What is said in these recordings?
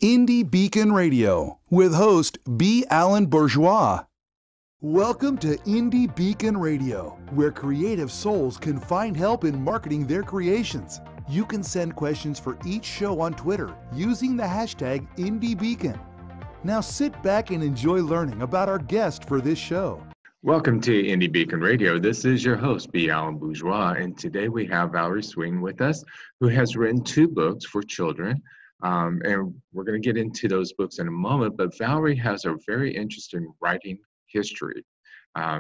Indie Beacon Radio with host B. Alan Bourgeois. Welcome to Indie Beacon Radio, where creative souls can find help in marketing their creations. You can send questions for each show on Twitter using the hashtag IndieBeacon. Now sit back and enjoy learning about our guest for this show. Welcome to Indie Beacon Radio. This is your host, B. Alan Bourgeois, and today we have Valerie Swing with us, who has written 2 books for children. And we're going to get into those books in a moment, but Valerie has a very interesting writing history.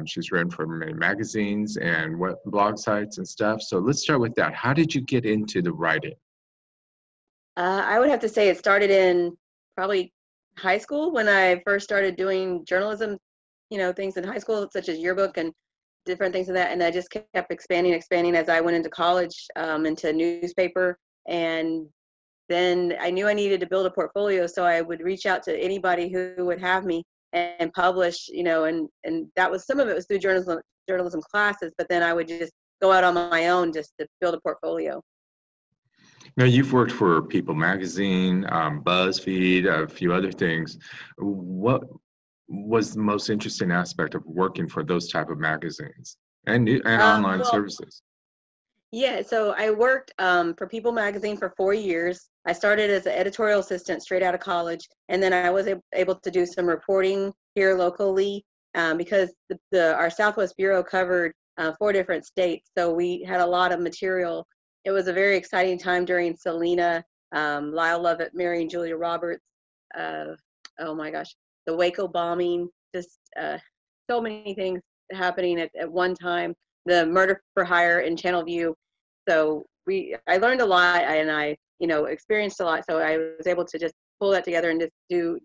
She's written for many magazines and blog sites and stuff. So let's start with that. How did you get into the writing? I would have to say it started in probably high school when I first started doing journalism, things in high school, such as yearbook and different things of that. And I just kept expanding as I went into college, into newspaper. And then I knew I needed to build a portfolio, so I would reach out to anybody who would have me and publish, and that was, some of it was through journalism classes, but then I would just go out on my own just to build a portfolio. Now, you've worked for People Magazine, BuzzFeed, a few other things. What was the most interesting aspect of working for those type of magazines and online services? Yeah, so I worked for People Magazine for 4 years. I started as an editorial assistant straight out of college, and then I was able to do some reporting here locally because our Southwest Bureau covered 4 different states, so we had a lot of material. It was a very exciting time during Selena, Lyle Lovett, Mary and Julia Roberts, oh my gosh, the Waco bombing, just so many things happening at one time. The murder for hire in Channelview. So I learned a lot, and I, experienced a lot. So I was able to just pull that together and just do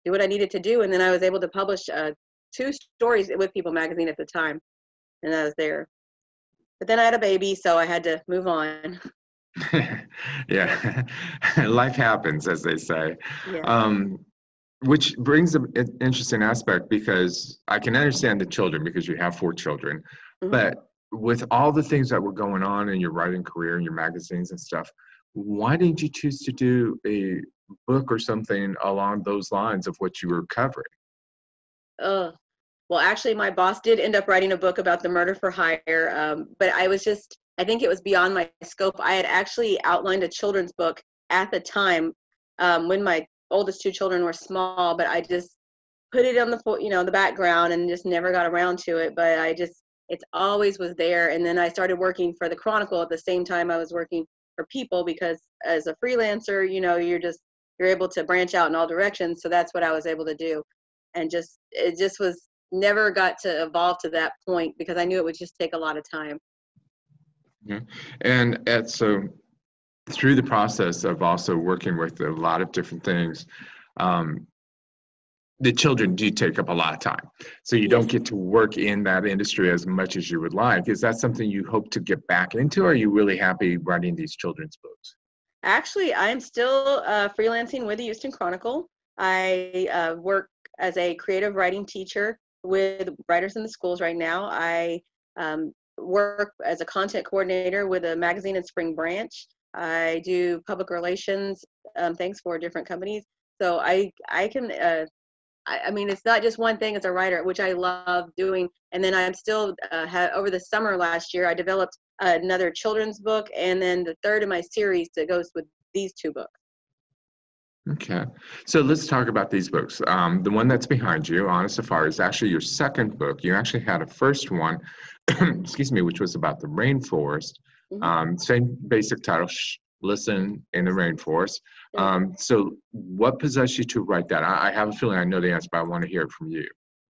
what I needed to do. And then I was able to publish 2 stories with People Magazine at the time, and I was there. But then I had a baby, so I had to move on. Yeah, life happens, as they say. Yeah. Which brings an interesting aspect, because I can understand the children because you have 4 children, Mm-hmm. But with all the things that were going on in your writing career and your magazines and stuff, why didn't you choose to do a book or something along those lines of what you were covering? Well, actually, my boss did end up writing a book about the murder for hire, but I think it was beyond my scope. I had actually outlined a children's book at the time when my oldest 2 children were small, but I just put it on the background and just never got around to it. But it always was there. And then I started working for the Chronicle at the same time I was working for People, because as a freelancer, you're able to branch out in all directions. So that's what I was able to do. And it just was never got to evolve to that point because I knew it would just take a lot of time. Yeah. And so through the process of also working with a lot of different things, the children do take up a lot of time. So you don't get to work in that industry as much as you would like. Is that something you hope to get back into, or are you really happy writing these children's books? Actually, I'm still freelancing with the Houston Chronicle. I work as a creative writing teacher with writers in the schools right now. I work as a content coordinator with a magazine in Spring Branch. I do public relations things for different companies. So I can I mean, it's not just one thing as a writer, which I love doing. And then I'm still, over the summer last year, I developed another children's book, and then the 3rd of my series that goes with these 2 books. Okay. So let's talk about these books. The one that's behind you, On a Safari, is actually your 2nd book. You actually had a first one, excuse me, which was about the rainforest. Mm-hmm. Same basic title, Listen in the Rainforest. So what possessed you to write that? I have a feeling I know the answer, but I want to hear it from you.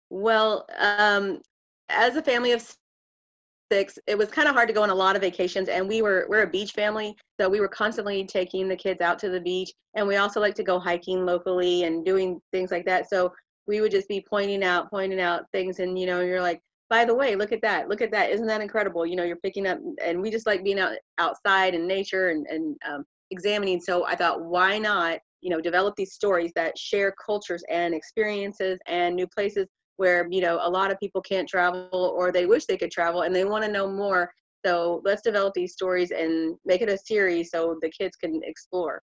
Well, as a family of 6, it was kind of hard to go on a lot of vacations, and we're a beach family, so we were constantly taking the kids out to the beach, and we also like to go hiking locally and doing things like that. So we would just be pointing out things, and you're like, by the way, look at that, isn't that incredible? You're picking up, and we just like being outside in nature and examining. So I thought, why not develop these stories that share cultures and experiences and new places where a lot of people can't travel, or they wish they could travel and they want to know more. So let's develop these stories and make it a series so the kids can explore.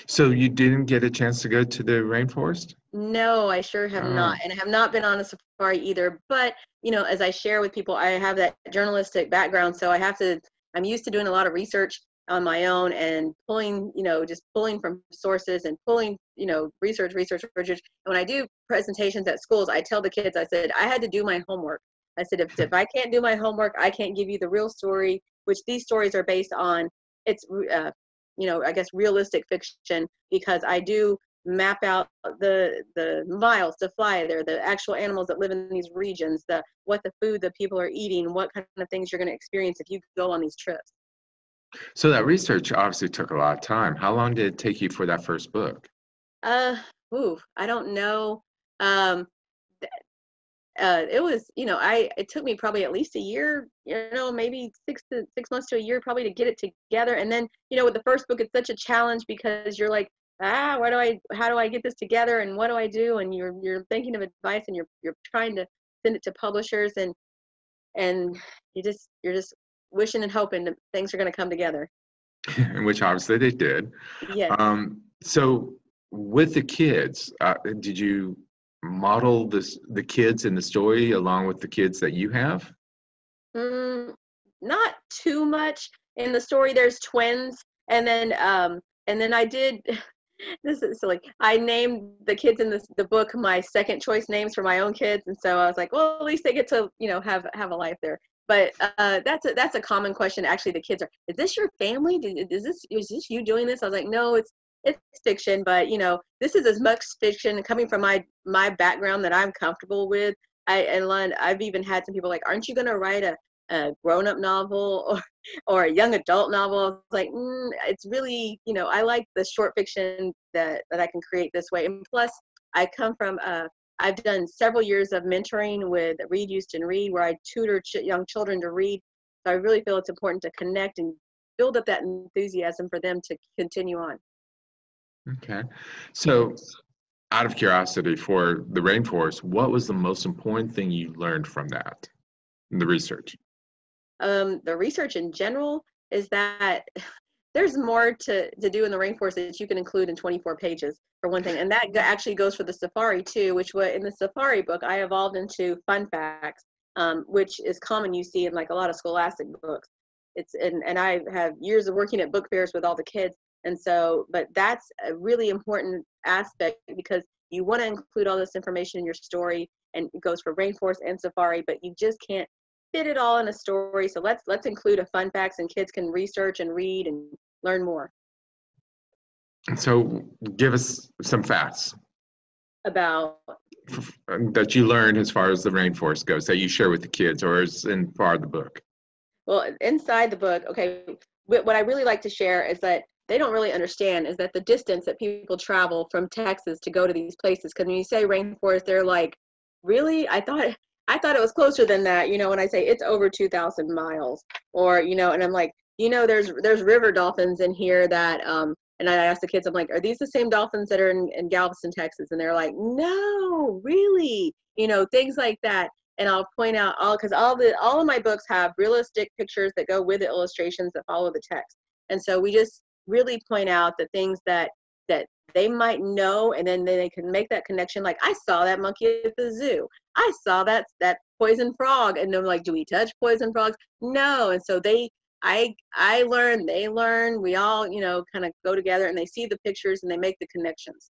So you didn't get a chance to go to the rainforest? No, I sure have not, Oh, and I have not been on a safari either. But as I share with people, I have that journalistic background, so I'm used to doing a lot of research on my own and pulling, just pulling from sources and pulling, research. And when I do presentations at schools, I tell the kids, I said, I had to do my homework. I said, if I can't do my homework, I can't give you the real story, which these stories are based on. It's, I guess realistic fiction, because I do map out the miles to fly there, the actual animals that live in these regions, what the food that people are eating, what kind of things you're going to experience if you go on these trips. so that research obviously took a lot of time. How long did it take you for that first book? Uh, I don't know. Um, it was, it took me probably at least a year, maybe 6 months to a year probably to get it together. And then, with the first book, it's such a challenge because you're like, how do I get this together, and what do I do? And you're thinking of advice, and you're trying to send it to publishers, and you're just wishing and hoping that things are going to come together. Which obviously they did. Yes. So with the kids, did you model the kids in the story along with the kids that you have? Mm, Not too much. In the story, there's twins, and then I did. This is silly. I named the kids in the book my second choice names for my own kids, and so I was like, well, at least they get to have a life there. But that's a common question. Actually, the kids are, is this your family? Is this you doing this? I was like, no, it's fiction, but this is as much fiction coming from my background that I'm comfortable with. I've even had some people like, aren't you going to write a grown-up novel or a young adult novel? It's like, it's really, I like the short fiction that I can create this way. And plus, I come from, I've done several years of mentoring with Read Houston Read, where I tutor young children to read. So I really feel it's important to connect and build up that enthusiasm for them to continue on. Okay. So out of curiosity, for the rainforest, what was the most important thing you learned from that in the research? The research in general is that there's more to do in the rainforest that you can include in 24 pages, for one thing. And that actually goes for the safari too, which in the safari book, I evolved into fun facts, which is common you see in like a lot of scholastic books. And I have years of working at book fairs with all the kids. And so, but that's a really important aspect, because you want to include all this information in your story, and it goes for rainforest and safari, but you just can't fit it all in a story. So let's include a fun facts, and kids can research and read and learn more So give us some facts about. that you learned as far as the rainforest goes that you share with the kids or is in part of the book. Well, inside the book, okay, what I really like to share is that they don't really understand is that the distance that people travel from Texas to go to these places. Because when you say rainforest, they're like, really? I thought it was closer than that. When I say it's over 2,000 miles, or and I'm like, there's river dolphins in here that And I asked the kids, I'm like, are these the same dolphins that are in Galveston, Texas? And they're like, no, really, things like that. And I'll point out because all of my books have realistic pictures that go with the illustrations that follow the text. And so we just really point out the things that they might know, and then they can make that connection. Like, I saw that monkey at the zoo. I saw that poison frog, and they're like, do we touch poison frogs? No. And so I learn, they learn, we all, kind of go together, and they see the pictures and they make the connections.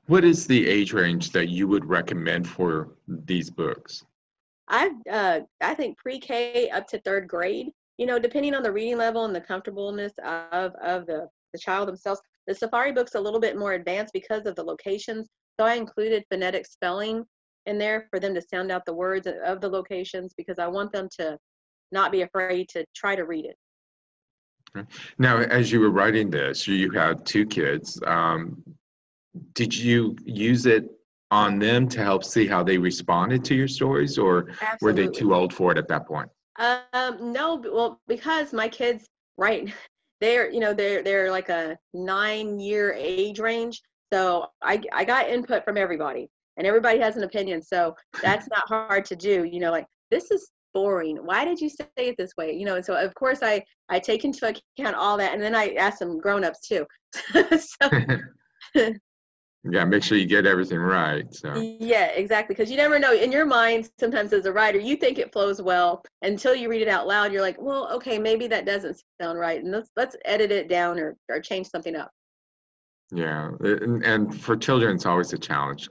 What is the age range that you would recommend for these books? I think pre-K up to third grade, depending on the reading level and the comfortableness of the child themselves. The safari book's a little bit more advanced because of the locations. So I included phonetic spelling in there for them to sound out the words of the locations, because I want them to not be afraid to try to read it. Now, as you were writing this, you had two kids. Did you use it on them to help see how they responded to your stories, or were they Absolutely. too old for it at that point? No, well, because my kids, right, they're like a 9-year age range. So I got input from everybody, and everybody has an opinion. So that's not hard to do. Like, this is boring. Why did you say it this way? You know, and so of course I take into account all that, and then I ask some grown-ups too. So Yeah, make sure you get everything right. So yeah, exactly. Because you never know. In your mind, sometimes as a writer, you think it flows well until you read it out loud. You're like, well, okay, maybe that doesn't sound right, and let's edit it down or change something up. yeah, and for children, it's always a challenge.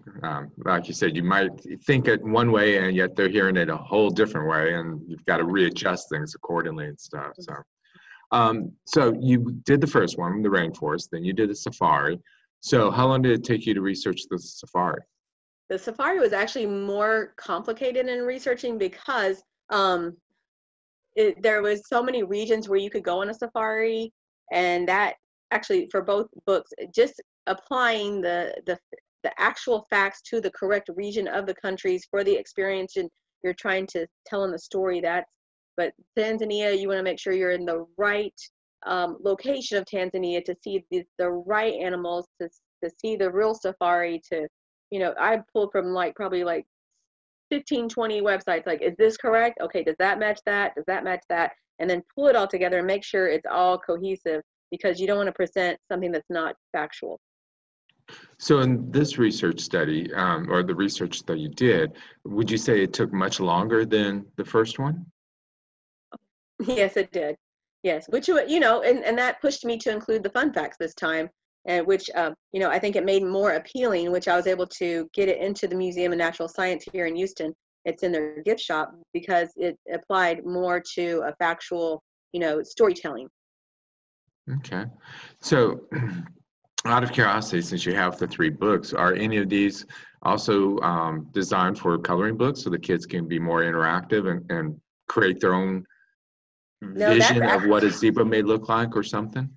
Like you said, you might think it one way, and yet they're hearing it a whole different way, and you've got to readjust things accordingly and stuff. So you did the first one, the rainforest, then you did the safari. So how long did it take you to research the safari? The safari was actually more complicated in researching because there was so many regions where you could go on a safari, and that actually for both books, just applying the actual facts to the correct region of the countries for the experience and you're trying to tell in the story. But Tanzania, you want to make sure you're in the right location of Tanzania to see the right animals, to see the real safari, to, you know, I pulled from probably 15, 20 websites, like, is this correct? Okay, does that match that? Does that match that? And then pull it all together and make sure it's all cohesive, because you don't want to present something that's not factual. So in this research study, or the research that you did, would you say it took much longer than the first one? Yes, it did. Yes, which, you know, and that pushed me to include the fun facts this time, and which, you know, I think it made more appealing, which I was able to get it into the Museum of Natural Science here in Houston. It's in their gift shop because it applied more to a factual, you know, storytelling. Okay. So out of curiosity, since you have the 3 books, are any of these also designed for coloring books so the kids can be more interactive and create their own vision of what a zebra may look like or something?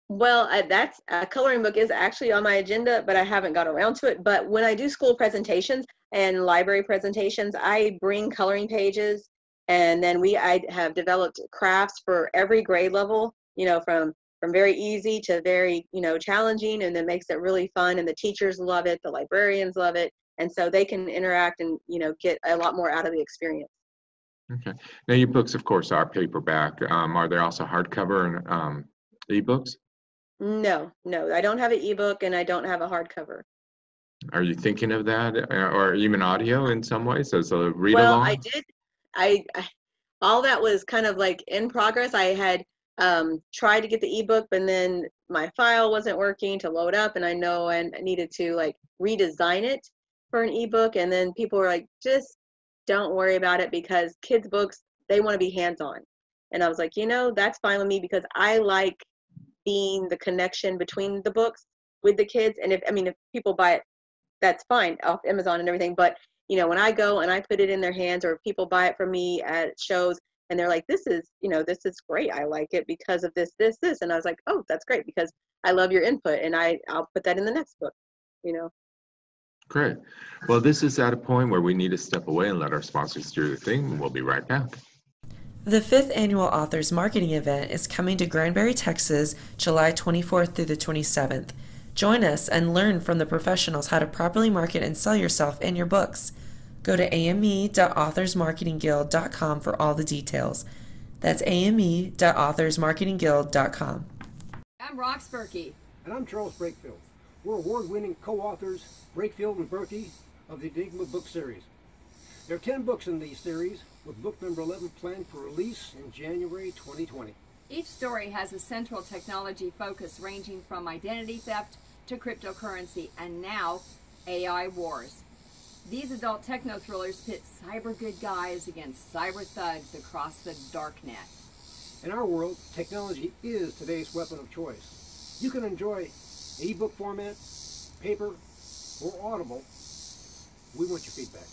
Well, that's a coloring book is actually on my agenda, but I haven't got around to it. But when I do school presentations and library presentations, I bring coloring pages, and then I have developed crafts for every grade level, you know, from very easy to very, you know, challenging, and that makes it really fun. And the teachers love it, the librarians love it, and so they can interact and, you know, get a lot more out of the experience. Okay. Now your books, of course, are paperback. Are there also hardcover and ebooks? No, I don't have an ebook and I don't have a hardcover. Are you thinking of that, or even audio in some ways as a read Well, along? I did. I all that was kind of like in progress. I had tried to get the ebook, but then my file wasn't working to load up, and I know I needed to like redesign it for an ebook. And then people were like, just don't worry about it, because kids' books, they want to be hands-on. And I was like, you know, that's fine with me, because I like being the connection between the books with the kids. And if people buy it, that's fine off Amazon and everything. But, you know, when I go and I put it in their hands, or people buy it from me at shows and they're like, this is great. I like it because of this. And I was like, oh, that's great, because I love your input, and I'll put that in the next book, you know. Great. Well, this is at a point where we need to step away and let our sponsors do their thing. We'll be right back. The 5th Annual Authors Marketing Event is coming to Granbury, Texas, July 24th through the 27th. Join us and learn from the professionals how to properly market and sell yourself and your books. Go to ame.authorsmarketingguild.com for all the details. That's ame.authorsmarketingguild.com. I'm Rox Berkey. And I'm Charles Brakefield. We're award-winning co-authors Brakefield and Berkey of the Enigma book series. There are 10 books in the series, with book number 11 planned for release in January 2020. Each story has a central technology focus ranging from identity theft to cryptocurrency, and now AI wars. These adult techno thrillers pit cyber good guys against cyber thugs across the darknet. In our world, technology is today's weapon of choice. You can enjoy ebook format, paper, or Audible. We want your feedback.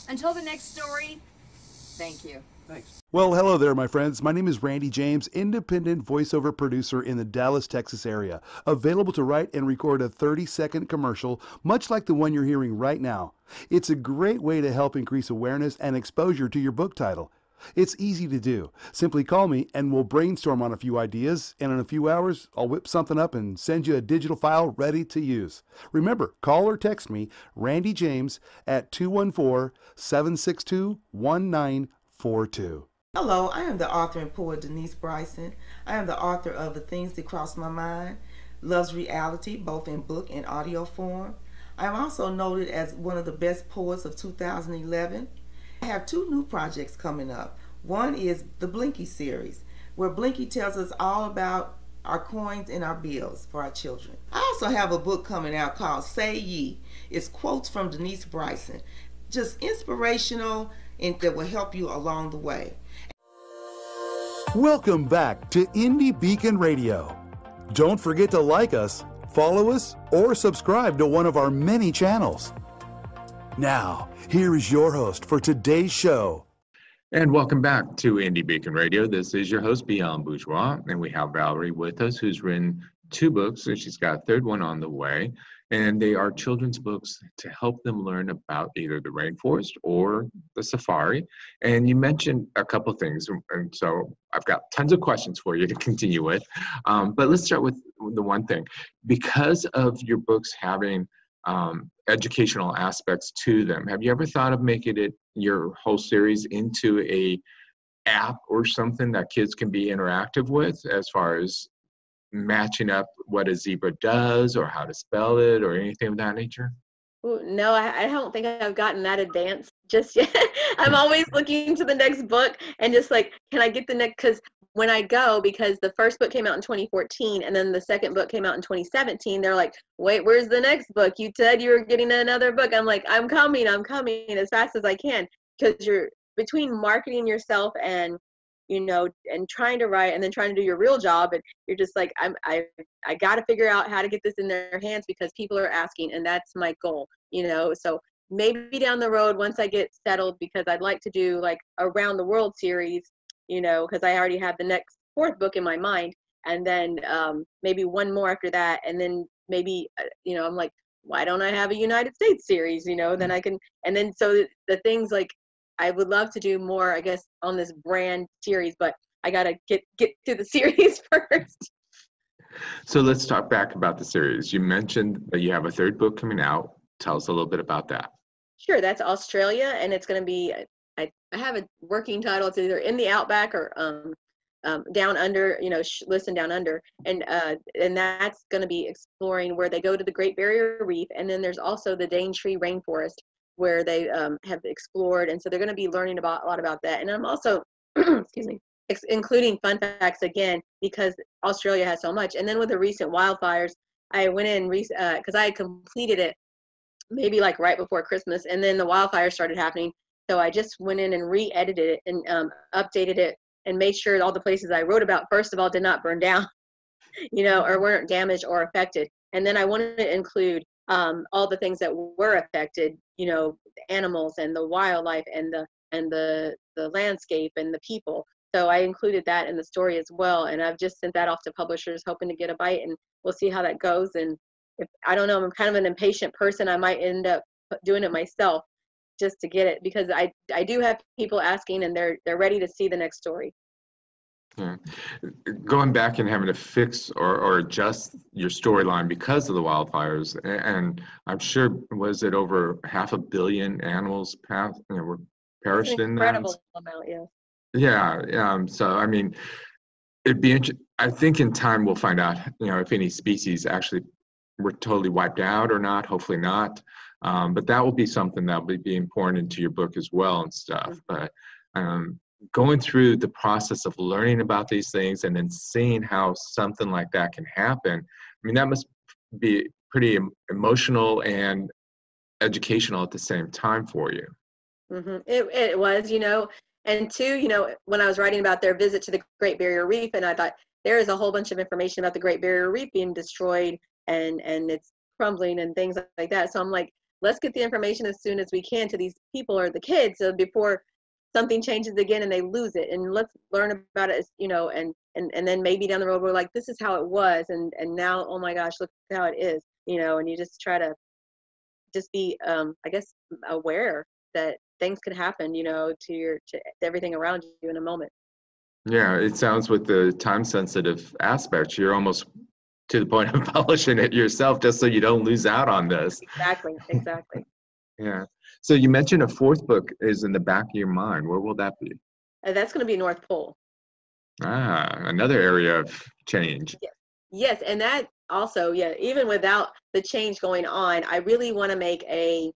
Until the next story, thank you. Thanks. Well, hello there, my friends. My name is Randy James, independent voiceover producer in the Dallas, Texas area, available to write and record a 30-second commercial, much like the one you're hearing right now. It's a great way to help increase awareness and exposure to your book title. It's easy to do. Simply call me and we'll brainstorm on a few ideas, and in a few hours, I'll whip something up and send you a digital file ready to use. Remember, call or text me, Randy James, at 214-762-1945. 888-888-4842. Hello, I am the author and poet Denise Bryson. I am the author of The Things That Cross My Mind, Love's Reality, both in book and audio form. I am also noted as one of the best poets of 2011. I have 2 new projects coming up. One is the Blinky series, where Blinky tells us all about our coins and our bills for our children. I also have a book coming out called Say Ye. It's quotes from Denise Bryson, just inspirational and that will help you along the way. Welcome back to Indie Beacon Radio. Don't forget to like us, follow us, or subscribe to one of our many channels. Now, here is your host for today's show. And welcome back to Indie Beacon Radio. This is your host, B. Allen Bourgeois, and we have Valerie with us, who's written 2 books, and she's got a 3rd one on the way. And they are children's books to help them learn about either the rainforest or the safari. And you mentioned a couple things, and so I've got tons of questions for you to continue with. But let's start with the one thing. Because of your books having educational aspects to them, have you ever thought of making it your whole series into a app or something that kids can be interactive with, as far as matching up what a zebra does or how to spell it or anything of that nature? Ooh, no, I don't think I've gotten that advanced just yet. I'm always looking to the next book and just like, can I get the next? Because when I go, because the first book came out in 2014 and then the second book came out in 2017, they're like, wait, where's the next book? You said you were getting another book. I'm like, I'm coming as fast as I can, because you're between marketing yourself and and trying to write and then trying to do your real job, and you're just like, I got to figure out how to get this in their hands because people are asking, and that's my goal, So maybe down the road, once I get settled, because I'd like to do like a Around the World series, because I already have the next 4th book in my mind, and then maybe one more after that, and then maybe I'm like, why don't I have a United States series? Then I can, and then so the things like, I would love to do more, I guess, on this brand series, but I got to get through the series first. So let's talk back about the series. You mentioned that you have a 3rd book coming out. Tell us a little bit about that. Sure, that's Australia, and it's going to be, I have a working title. It's either In the Outback or Down Under, Listen Down Under, and that's going to be exploring where they go to the Great Barrier Reef, and then there's also the Daintree Rainforest, where they have explored, and so they're going to be learning a lot about that. And I'm also, excuse me, including fun facts again, because Australia has so much. And then with the recent wildfires, I went in because I had completed it maybe like right before Christmas, and then the wildfires started happening. So I just went in and re-edited it and updated it and made sure all the places I wrote about, first of all, did not burn down, or weren't damaged or affected. And then I wanted to include all the things that were affected, the animals and the wildlife and the landscape and the people. So I included that in the story as well. And I've just sent that off to publishers, hoping to get a bite, and we'll see how that goes. And if I don't know, I'm kind of an impatient person. I might end up doing it myself just to get it, because I do have people asking, and they're ready to see the next story. Yeah. Going back and having to fix or adjust your storyline because of the wildfires, and I'm sure, was it over 500 million animals were perished in that? Incredible amount, yeah. Yeah. So I mean, it'd be I think in time we'll find out, if any species actually were totally wiped out or not. Hopefully not. But that will be something that will be important into your book as well and stuff. But going through the process of learning about these things and then seeing how something like that can happen, I mean, that must be pretty emotional and educational at the same time for you. Mm-hmm. It was, and two, when I was writing about their visit to the Great Barrier Reef, and I thought there is a whole bunch of information about the Great Barrier Reef being destroyed and it's crumbling and things like that. So I'm like, let's get the information as soon as we can to these people or the kids, so before something changes again and they lose it, and let's learn about it, and then maybe down the road we're like, this is how it was, and now, oh my gosh, look how it is, and you just try to just be, I guess, aware that things could happen, to everything around you in a moment. Yeah, it sounds, with the time sensitive aspect, you're almost to the point of publishing it yourself just so you don't lose out on this. Exactly. Yeah. So you mentioned a fourth book is in the back of your mind. Where will that be? That's going to be North Pole. Another area of change. Yes, and that also, yeah, even without the change going on, I really want to make a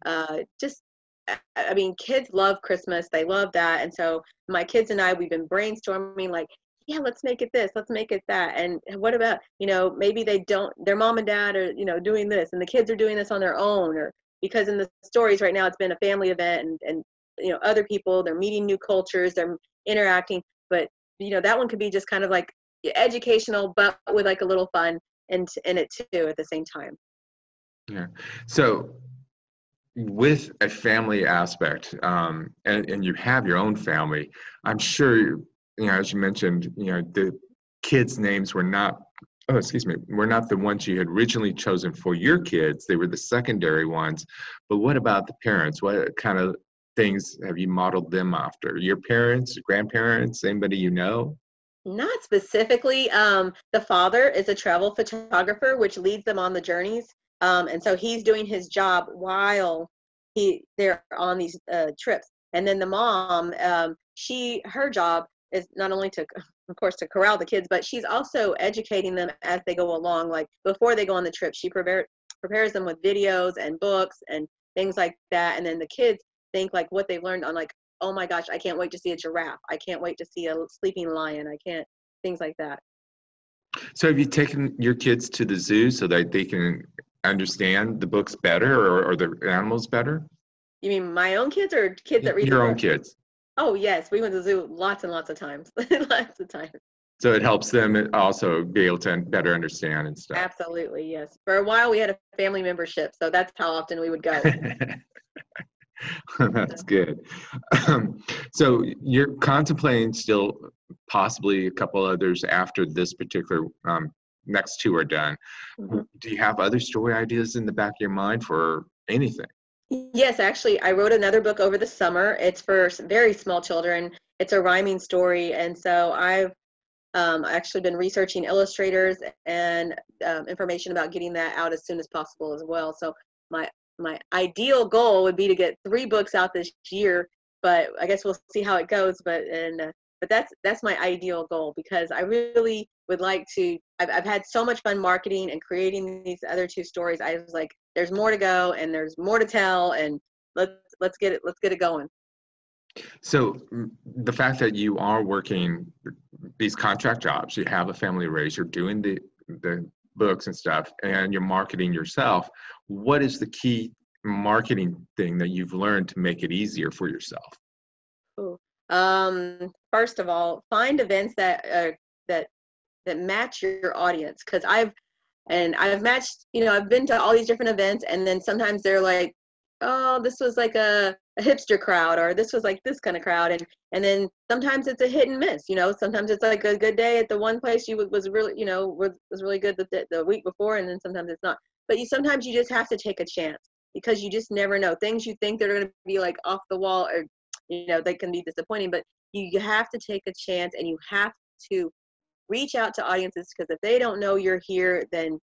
I mean, kids love Christmas. They love that. And so my kids and I, we've been brainstorming like, yeah, let's make it this, let's make it that. And what about, maybe their mom and dad are, doing this and the kids are doing this on their own, or because in the stories right now, it's been a family event and other people, they're meeting new cultures, they're interacting, but that one could be just kind of like educational, but with like a little fun in it too at the same time. Yeah. So with a family aspect, and you have your own family, I'm sure, as you mentioned, the kids' names were not the ones you had originally chosen for your kids. They were the secondary ones. But what about the parents? What kind of things have you modeled them after? Your parents, grandparents, anybody you know? Not specifically. The father is a travel photographer, which leads them on the journeys. And so he's doing his job while they're on these trips. And then the mom, her job is not only to, of course, to corral the kids, but she's also educating them as they go along. Like before they go on the trip, she prepares them with videos and books and things like that. And then the kids think like what they've learned on, like, oh my gosh, I can't wait to see a giraffe. I can't wait to see a sleeping lion. Things like that. So have you taken your kids to the zoo so that they can understand the books better or the animals better? You mean my own kids or kids that read your own kids? Oh yes, we went to the zoo lots and lots of times. Lots of times. So it helps them also be able to better understand and stuff. Absolutely, yes. For a while we had a family membership, so that's how often we would go. That's good. So you're contemplating still possibly a couple others after this particular next two are done. Mm-hmm. Do you have other story ideas in the back of your mind for anything? Yes, actually, I wrote another book over the summer. It's for very small children. It's a rhyming story, and so I've actually been researching illustrators and information about getting that out as soon as possible as well. So my ideal goal would be to get 3 books out this year, but I guess we'll see how it goes. But that's my ideal goal, because I really would like to. I've had so much fun marketing and creating these other 2 stories. I was like, there's more to go and there's more to tell, and let's get it going. So the fact that you are working these contract jobs, you have a family to raise, you're doing the books and stuff, and you're marketing yourself, what is the key marketing thing that you've learned to make it easier for yourself? First of all, find events that match your audience, because I've matched, I've been to all these different events, and then sometimes they're like, oh, this was like a hipster crowd, or this was like this kind of crowd, and then sometimes it's a hit and miss. Sometimes it's like a good day at the one place was really, was really good the week before, and then sometimes it's not. But sometimes you just have to take a chance, because you just never know. Things you think they're going to be like off the wall, or they can be disappointing, but you have to take a chance, and you have to reach out to audiences, because if they don't know you're here, then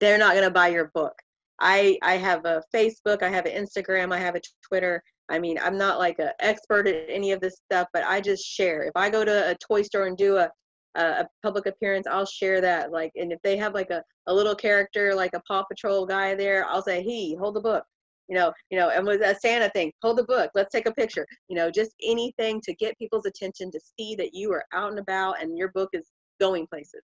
they're not going to buy your book. I have a Facebook, I have an Instagram, I have a Twitter. I mean, I'm not like an expert at any of this stuff, but I just share. If I go to a toy store and do a public appearance, I'll share that. Like, and if they have like a little character, like a Paw Patrol guy there, I'll say, hey, hold the book. And with a Santa thing, hold the book, let's take a picture. Just anything to get people's attention, to see that you are out and about and your book is going places.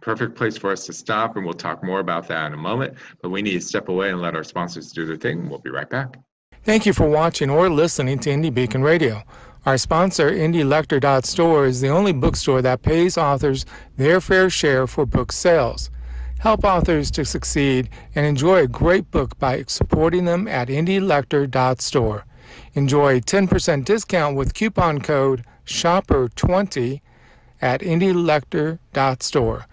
Perfect place for us to stop, and we'll talk more about that in a moment, but we need to step away and let our sponsors do their thing. We'll be right back. Thank you for watching or listening to Indie Beacon Radio. Our sponsor, IndieLector.store, is the only bookstore that pays authors their fair share for book sales. Help authors to succeed and enjoy a great book by supporting them at IndieLector.store. Enjoy a 10% discount with coupon code SHOPPER20 at IndieLector.store.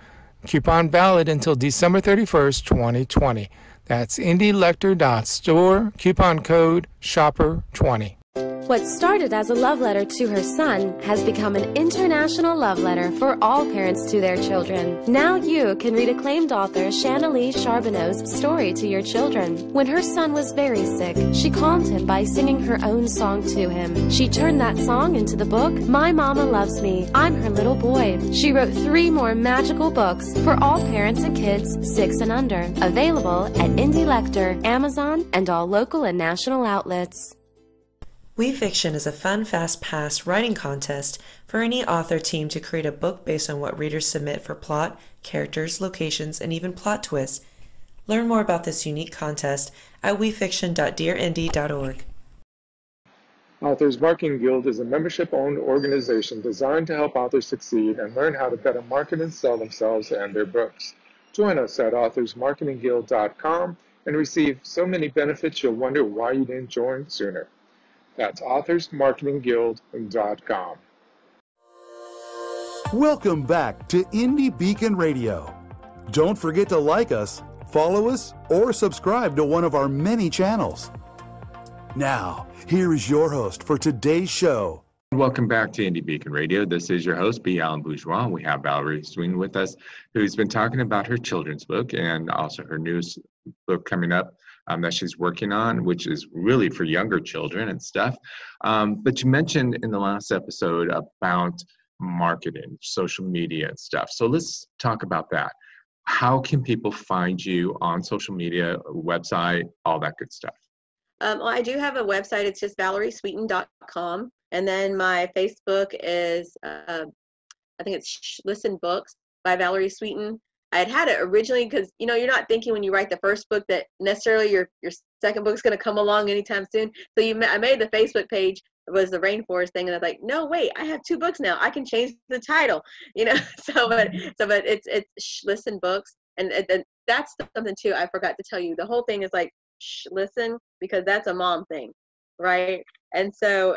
Coupon valid until December 31st, 2020. That's IndieLector.store, coupon code SHOPPER20. What started as a love letter to her son has become an international love letter for all parents to their children. Now you can read acclaimed author Shanalee Charbonneau's story to your children. When her son was very sick, she calmed him by singing her own song to him. She turned that song into the book, My Mama Loves Me, I'm Her Little Boy. She wrote 3 more magical books for all parents and kids 6 and under. Available at Indie Lecter, Amazon, and all local and national outlets. We Fiction is a fun, fast-paced writing contest for any author team to create a book based on what readers submit for plot, characters, locations, and even plot twists. Learn more about this unique contest at wefiction.dearindie.org. Authors Marketing Guild is a membership-owned organization designed to help authors succeed and learn how to better market and sell themselves and their books. Join us at authorsmarketingguild.com and receive so many benefits you'll wonder why you didn't join sooner. That's authorsmarketingguild.com. Welcome back to Indie Beacon Radio. Don't forget to like us, follow us, or subscribe to one of our many channels. Now, here is your host for today's show. Welcome back to Indie Beacon Radio. This is your host, B. Alan Bourgeois. We have Valerie Swing with us, who's been talking about her children's book and also her newest book coming up that she's working on, which is really for younger children and stuff. But you mentioned in the last episode about marketing, social media and stuff. So let's talk about that. How can people find you on social media, website, all that good stuff? Well, I do have a website. It's just valeriesweeten.com. And then my Facebook is, I think it's Listen Books by Valerie Sweeten. I had it originally because, you know, you're not thinking when you write the first book that necessarily your second book's going to come along anytime soon. So I made the Facebook page, it was the rainforest thing, and I was like, no, wait, I have 2 books now. I can change the title, you know. But it's Listen Books, and that's something too I forgot to tell you. The whole thing is like listen, because that's a mom thing, right? And so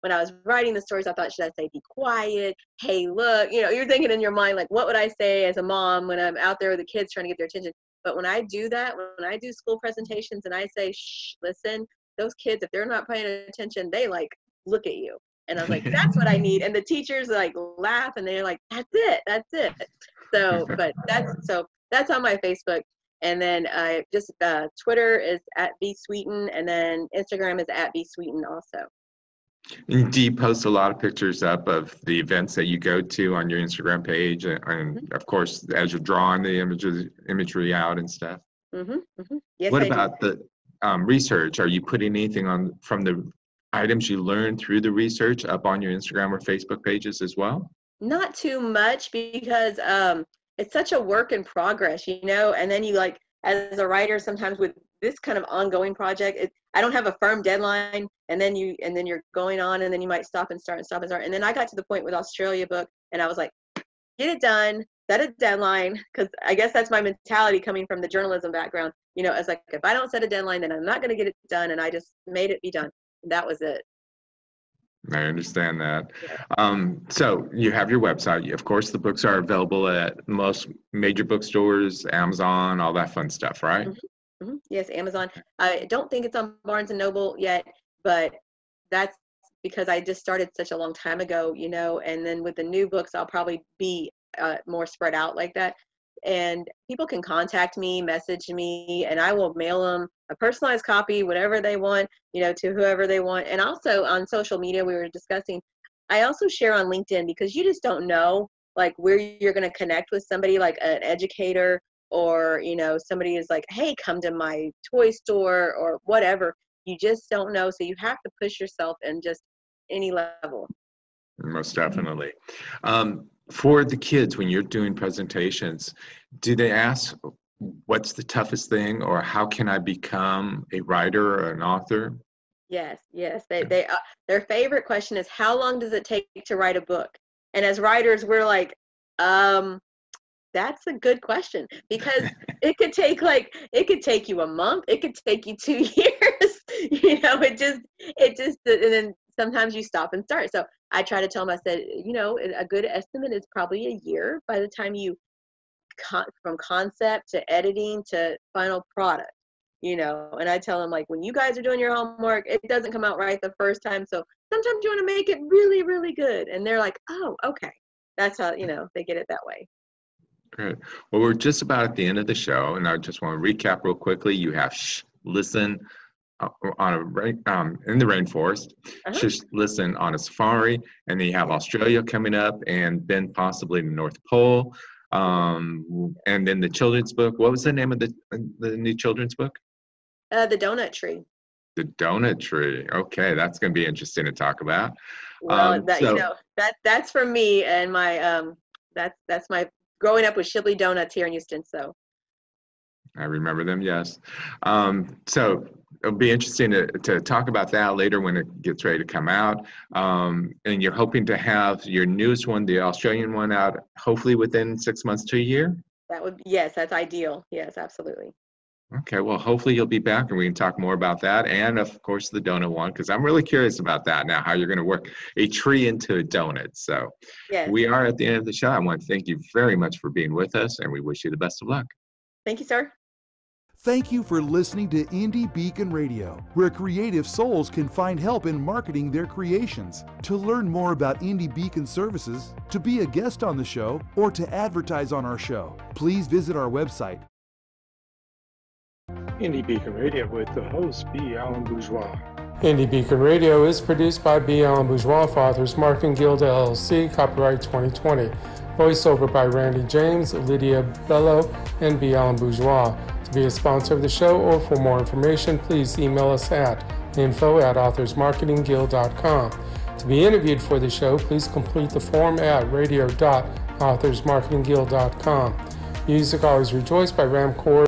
when I was writing the stories, I thought, should I say be quiet? Hey, look, you know, you're thinking in your mind, like, what would I say as a mom when I'm out there with the kids trying to get their attention? But when I do that, when I do school presentations and I say, shh, listen, those kids, if they're not paying attention, they like look at you. And I was like, that's what I need. And the teachers like laugh and they're like, that's it. So, but that's on my Facebook. And then just Twitter is at @bsweeten, and then Instagram is @bsweeten also. And do you post a lot of pictures up of the events that you go to on your Instagram page, and of course, as you're drawing the imagery out and stuff? Yes, what about the research? Are you putting anything on from the items you learned through the research up on your Instagram or Facebook pages as well? Not too much, because it's such a work in progress, you know, and then you like, as a writer, sometimes with this kind of ongoing project, I don't have a firm deadline, and then you're going on, and then you might stop and start. And then I got to the point with Australia book, and I was like, get it done, set a deadline, because I guess that's my mentality coming from the journalism background. You know, it's like, if I don't set a deadline, then I'm not going to get it done, and I just made it be done. And that was it. I understand that. So you have your website. Of course, the books are available at most major bookstores, Amazon, all that fun stuff, right? Yes, Amazon. I don't think it's on Barnes & Noble yet, but that's because I just started such a long time ago, you know, and then with the new books, I'll probably be more spread out like that. And people can contact me, message me, and I will mail them a personalized copy, whatever they want, you know, to whoever they want. And also on social media, we were discussing, I also share on LinkedIn, because you just don't know like where you're going to connect with somebody, like an educator, or, you know, somebody is like, hey, come to my toy store or whatever. You just don't know. So you have to push yourself in just any level. Most definitely. For the kids, when you're doing presentations, do they ask, what's the toughest thing, or how can I become a writer or an author? Yes. They their favorite question is, how long does it take to write a book? And as writers, we're like, that's a good question, because it could take you a month, it could take you 2 years, you know, it just, and then sometimes you stop and start. So I try to tell them, I said, you know, a good estimate is probably a year by the time you, from concept to editing to final product. And I tell them, like, when you guys are doing your homework, it doesn't come out right the first time. So sometimes you want to make it really, really good. And they're like, oh, okay. That's how, they get it that way. Great. Well, we're just about at the end of the show, and I just want to recap real quickly. You have Listen in the rainforest, Listen on a safari, and then you have Australia coming up, and then possibly the North Pole, and then the children's book. What was the name of the new children's book? The Donut Tree. The Donut Tree. Okay, that's going to be interesting to talk about. Well, that's for me and my that's my growing up with Shipley Donuts here in Houston. So I remember them. Yes. So it'll be interesting to talk about that later when it gets ready to come out. And you're hoping to have your newest one, the Australian one, out hopefully within 6 months to a year? Yes, that's ideal. Yes, absolutely. Okay, well, hopefully you'll be back and we can talk more about that. And of course the donut one, because I'm really curious about that now, how you're going to work a tree into a donut. So yes. We are at the end of the show. I want to thank you very much for being with us, and we wish you the best of luck. Thank you, sir. Thank you for listening to Indie Beacon Radio, where creative souls can find help in marketing their creations. To learn more about Indie Beacon services, to be a guest on the show, or to advertise on our show, please visit our website. Indie Beacon Radio with the host, B. Alan Bourgeois. Indie Beacon Radio is produced by B. Alan Bourgeois for Authors Marketing Guild LLC, copyright 2020. Voiceover by Randy James, Lydia Bello, and B. Alan Bourgeois. To be a sponsor of the show or for more information, please email us at info@authorsmarketingguild.com. To be interviewed for the show, please complete the form at radio.authorsmarketingguild.com. Music Always Rejoice by Ramcord.